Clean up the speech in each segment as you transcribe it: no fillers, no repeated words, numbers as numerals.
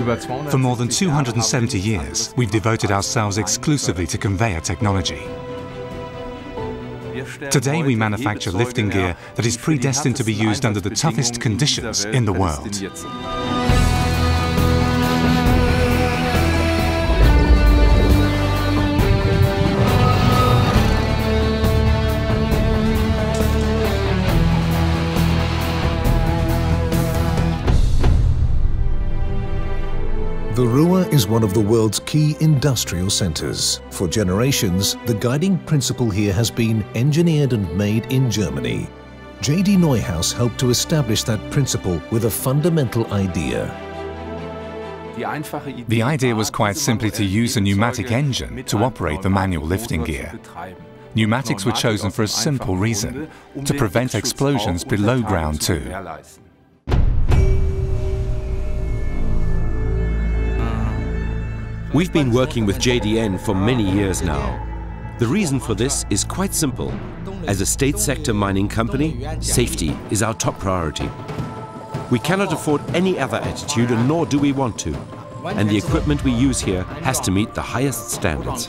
For more than 270 years, we've devoted ourselves exclusively to conveyor technology. Today we manufacture lifting gear that is predestined to be used under the toughest conditions in the world. The Ruhr is one of the world's key industrial centers. For generations, the guiding principle here has been engineered and made in Germany. J.D. Neuhaus helped to establish that principle with a fundamental idea. The idea was quite simply to use a pneumatic engine to operate the manual lifting gear. Pneumatics were chosen for a simple reason: to prevent explosions below ground too. We've been working with JDN for many years now. The reason for this is quite simple. As a state sector mining company, safety is our top priority. We cannot afford any other attitude, and nor do we want to. And the equipment we use here has to meet the highest standards.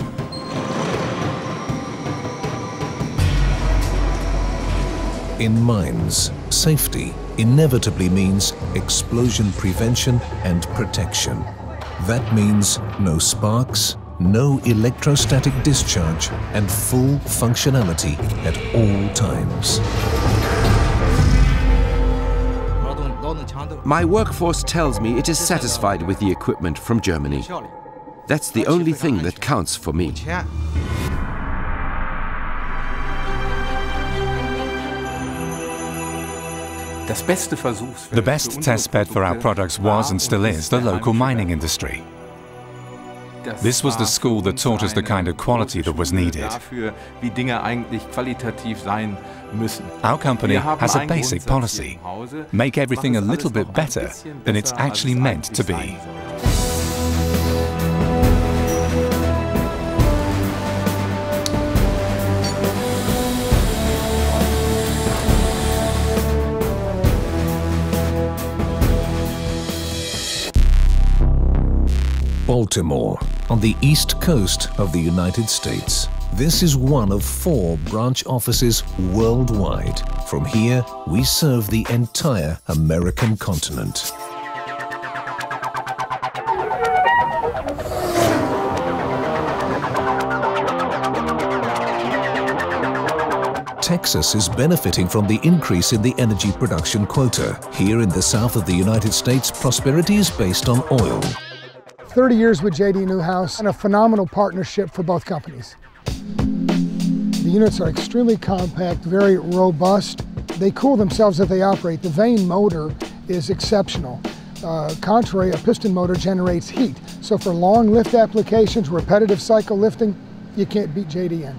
In mines, safety inevitably means explosion prevention and protection. That means no sparks, no electrostatic discharge, and full functionality at all times. My workforce tells me it is satisfied with the equipment from Germany. That's the only thing that counts for me. The best test bed for our products was and still is the local mining industry. This was the school that taught us the kind of quality that was needed. Our company has a basic policy: make everything a little bit better than it's actually meant to be. Baltimore, on the east coast of the United States. This is one of 4 branch offices worldwide. From here, we serve the entire American continent. Texas is benefiting from the increase in the energy production quota. Here in the south of the United States, prosperity is based on oil. 30 years with J.D. Neuhaus and a phenomenal partnership for both companies. The units are extremely compact, very robust. They cool themselves as they operate. The vane motor is exceptional. Contrary, a piston motor generates heat. So for long lift applications, repetitive cycle lifting, you can't beat JDN.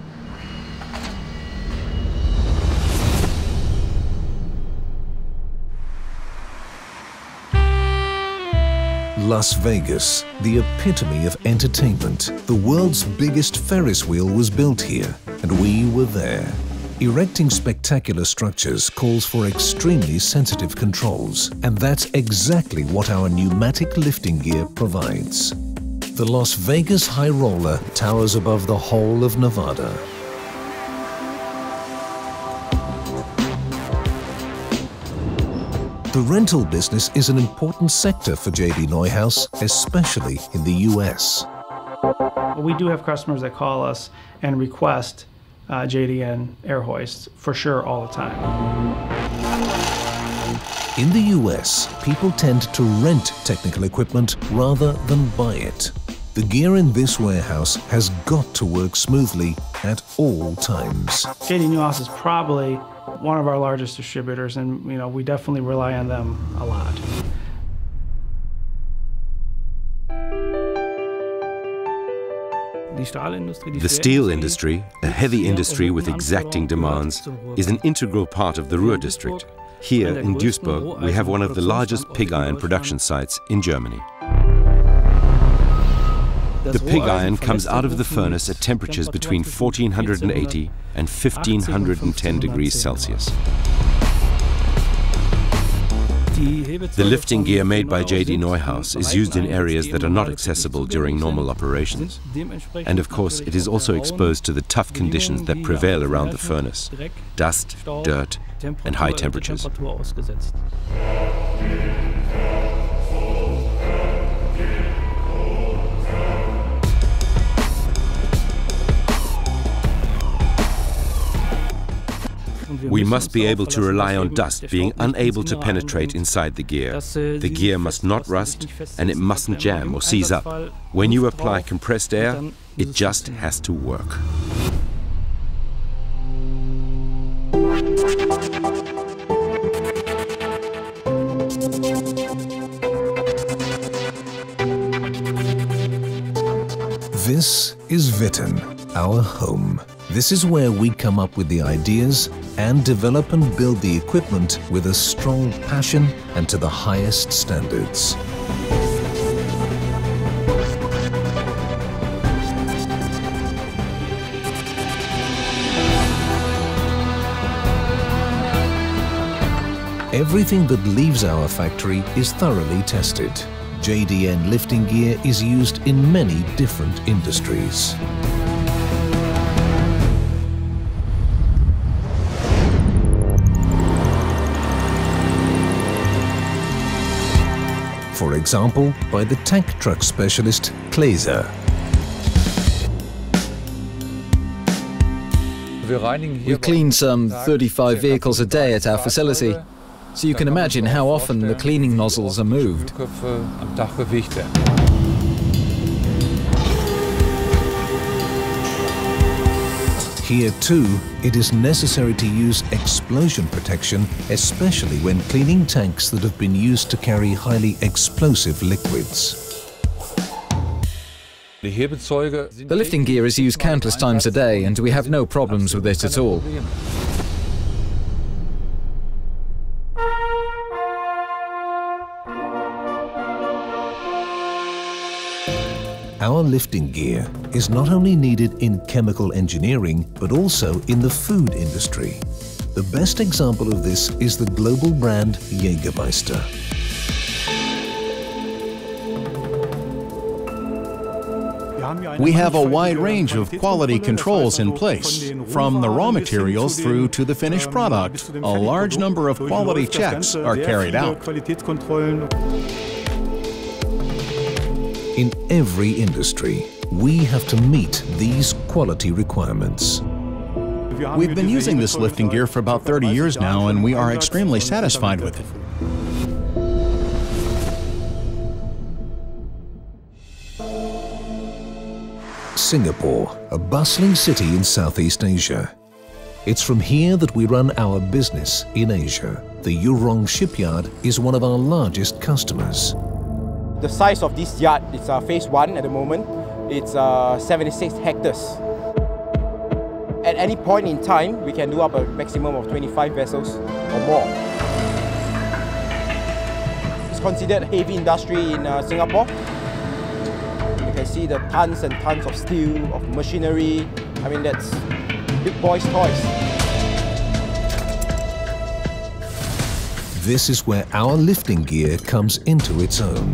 Las Vegas, the epitome of entertainment. The world's biggest Ferris wheel was built here, and we were there. Erecting spectacular structures calls for extremely sensitive controls, and that's exactly what our pneumatic lifting gear provides. The Las Vegas High Roller towers above the whole of Nevada. The rental business is an important sector for J.D. Neuhaus, especially in the U.S. We do have customers that call us and request JDN air hoists for sure all the time. In the U.S., people tend to rent technical equipment rather than buy it. The gear in this warehouse has got to work smoothly at all times. J.D. Neuhaus is probably one of our largest distributors, and we definitely rely on them a lot. The steel industry, a heavy industry with exacting demands, is an integral part of the Ruhr district. Here in Duisburg, we have one of the largest pig iron production sites in Germany. The pig iron comes out of the furnace at temperatures between 1480 and 1510 degrees Celsius. The lifting gear made by JD Neuhaus is used in areas that are not accessible during normal operations. And of course, it is also exposed to the tough conditions that prevail around the furnace: dust, dirt, and high temperatures. We must be able to rely on dust being unable to penetrate inside the gear. The gear must not rust and it mustn't jam or seize up. When you apply compressed air, it just has to work. This is Witten, our home. This is where we come up with the ideas and develop and build the equipment with a strong passion and to the highest standards. Everything that leaves our factory is thoroughly tested. JDN lifting gear is used in many different industries. For example, by the tank truck specialist Kleser. We clean some 35 vehicles a day at our facility, so you can imagine how often the cleaning nozzles are moved. Here too, it is necessary to use explosion protection, especially when cleaning tanks that have been used to carry highly explosive liquids. The lifting gear is used countless times a day, and we have no problems with it at all. Our lifting gear is not only needed in chemical engineering, but also in the food industry. The best example of this is the global brand Jägermeister. We have a wide range of quality controls in place, from the raw materials through to the finished product. A large number of quality checks are carried out. In every industry, we have to meet these quality requirements. We've been using this lifting gear for about 30 years now, and we are extremely satisfied with it. Singapore, a bustling city in Southeast Asia. It's from here that we run our business in Asia. The Yurong shipyard is one of our largest customers. The size of this yard is phase 1 at the moment. It's 76 hectares. At any point in time, we can do up a maximum of 25 vessels or more. It's considered heavy industry in Singapore. You can see the tons and tons of steel, of machinery. I mean, that's big boys' toys. This is where our lifting gear comes into its own.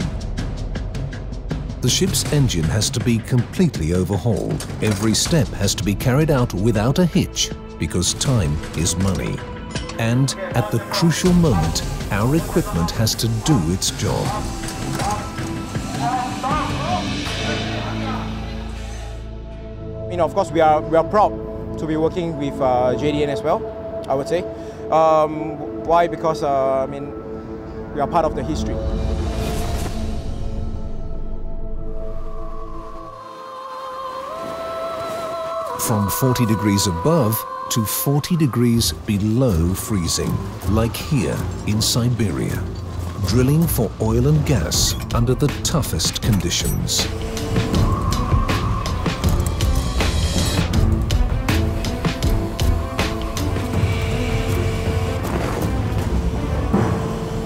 The ship's engine has to be completely overhauled. Every step has to be carried out without a hitch, because time is money. And at the crucial moment, our equipment has to do its job. You know, of course, we are proud to be working with JDN as well, I would say. Why? Because, I mean, we are part of the history. From 40 degrees above to 40 degrees below freezing, like here in Siberia, drilling for oil and gas under the toughest conditions.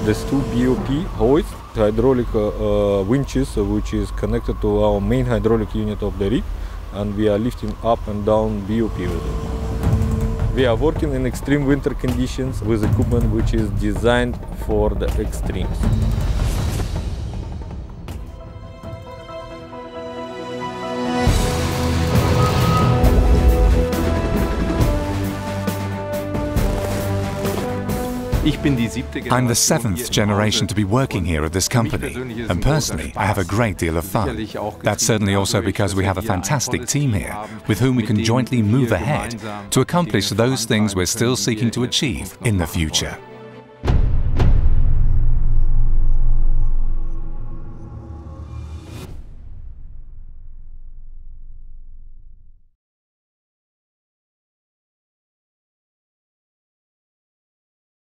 There's two BOP hoists, hydraulic winches, which is connected to our main hydraulic unit of the rig, and we are lifting up and down BOP with it. We are working in extreme winter conditions with equipment which is designed for the extremes. I'm the seventh generation to be working here at this company, and personally, I have a great deal of fun. That's certainly also because we have a fantastic team here, with whom we can jointly move ahead to accomplish those things we're still seeking to achieve in the future.